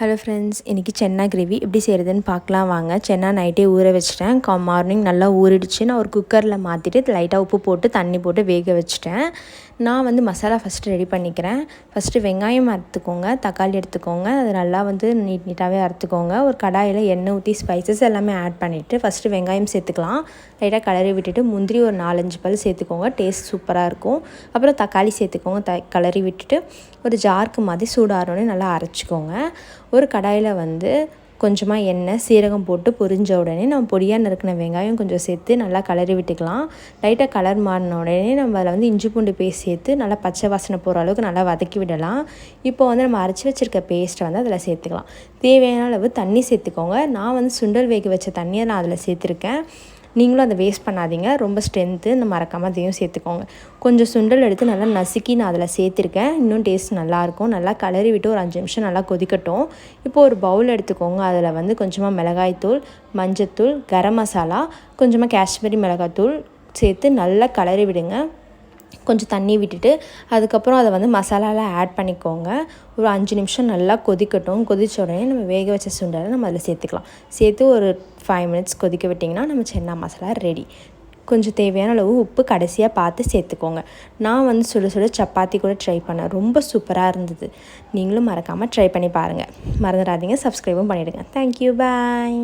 Hello friends, இன்றைக்கி சென்னா gravy எப்படி செய்கிறதுன்னு பார்க்கலாம் வாங்க. சென்னா நைட்டே ஊற வச்சிட்டேன். மார்னிங் நல்லா ஊறிடுச்சு. நான் ஒரு குக்கரில் மாற்றிட்டு லைட்டாக உப்பு போட்டு தண்ணி போட்டு வேக வச்சுட்டேன். நான் மசாலா ஃபஸ்ட்டு ரெடி பண்ணிக்கிறேன். ஃபஸ்ட்டு வெங்காயம் அறுத்துக்கோங்க, தக்காளி எடுத்துக்கோங்க, அது நல்லா நீட்டாகவே அறுத்துக்கோங்க. ஒரு கடாயில் எண்ணெய் ஊற்றி ஸ்பைசஸ் எல்லாமே ஆட் பண்ணிவிட்டு ஃபஸ்ட்டு வெங்காயம் சேர்த்துக்கலாம். லைட்டாக கலரி விட்டுட்டு முந்திரி ஒரு 4-5 பல் சேர்த்துக்கோங்க, டேஸ்ட் சூப்பராக இருக்கும். அப்புறம் தக்காளி சேர்த்துக்கோங்க, கலரி விட்டுட்டு ஒரு ஜாருக்கு மாதிரி சூடாகிறோன்னே நல்லா அரைச்சிக்கோங்க. ஒரு கடாயில் கொஞ்சமாக எண்ணெய் சீரகம் போட்டு பொரிஞ்ச உடனே நம்ம பொடியாக நறுக்கின வெங்காயம் கொஞ்சம் சேர்த்து நல்லா கலரி விட்டுக்கலாம். லைட்டாக கலர் மாறின உடனே நம்ம அதில் இஞ்சி பூண்டு பேஸ்ட் சேர்த்து நல்லா பச்சை வாசனை போகிற அளவுக்கு நல்லா வதக்கி விடலாம். இப்போ நம்ம அரைச்சி வச்சுருக்க பேஸ்ட்டை அதில் சேர்த்துக்கலாம். தேவையான அளவு தண்ணி சேர்த்துக்கோங்க. நான் சுண்டல் வேக வச்ச தண்ணியை நான் அதில் சேர்த்துருக்கேன். நீங்களும் அதை வேஸ்ட் பண்ணாதீங்க, ரொம்ப ஸ்ட்ரென்த்து. மறக்காமல் அதையும் சேர்த்துக்கோங்க. கொஞ்சம் சுண்டல் எடுத்து நல்லா நசுக்கி நான் அதில் சேர்த்துருக்கேன். இன்னும் டேஸ்ட் நல்லாயிருக்கும். நல்லா கலரி விட்டு ஒரு 5 நிமிஷம் நல்லா கொதிக்கட்டும். இப்போது ஒரு பவுல் எடுத்துக்கோங்க. அதில் கொஞ்சமாக மிளகாய்த்தூள், மஞ்சத்தூள், கரம் மசாலா, கொஞ்சமாக காஷ்மீரி மிளகாய்த்தூள் சேர்த்து நல்லா கலரி விடுங்க. கொஞ்சம் தண்ணி விட்டுட்டு அதுக்கப்புறம் அதை மசாலாவில் ஆட் பண்ணிக்கோங்க. ஒரு 5 நிமிஷம் நல்லா கொதிக்கட்டும். கொதித்த உடனே நம்ம வேக வச்ச சுண்டலை நம்ம அதில் சேர்த்துக்கலாம். சேர்த்து ஒரு 5 மினிட்ஸ் கொதிக்க விட்டிங்கன்னா நம்ம சென்னா மசாலா ரெடி. கொஞ்சம் தேவையான அளவு உப்பு கடைசியாக பார்த்து சேர்த்துக்கோங்க. நான் சுட சுட சப்பாத்தி கூட ட்ரை பண்ணேன். ரொம்ப சூப்பராக இருந்தது. நீங்களும் மறக்காமல் ட்ரை பண்ணி பாருங்கள். மறந்துடாதீங்க, சப்ஸ்கிரைபும் பண்ணிவிடுங்க. தேங்க்யூ, பாய்.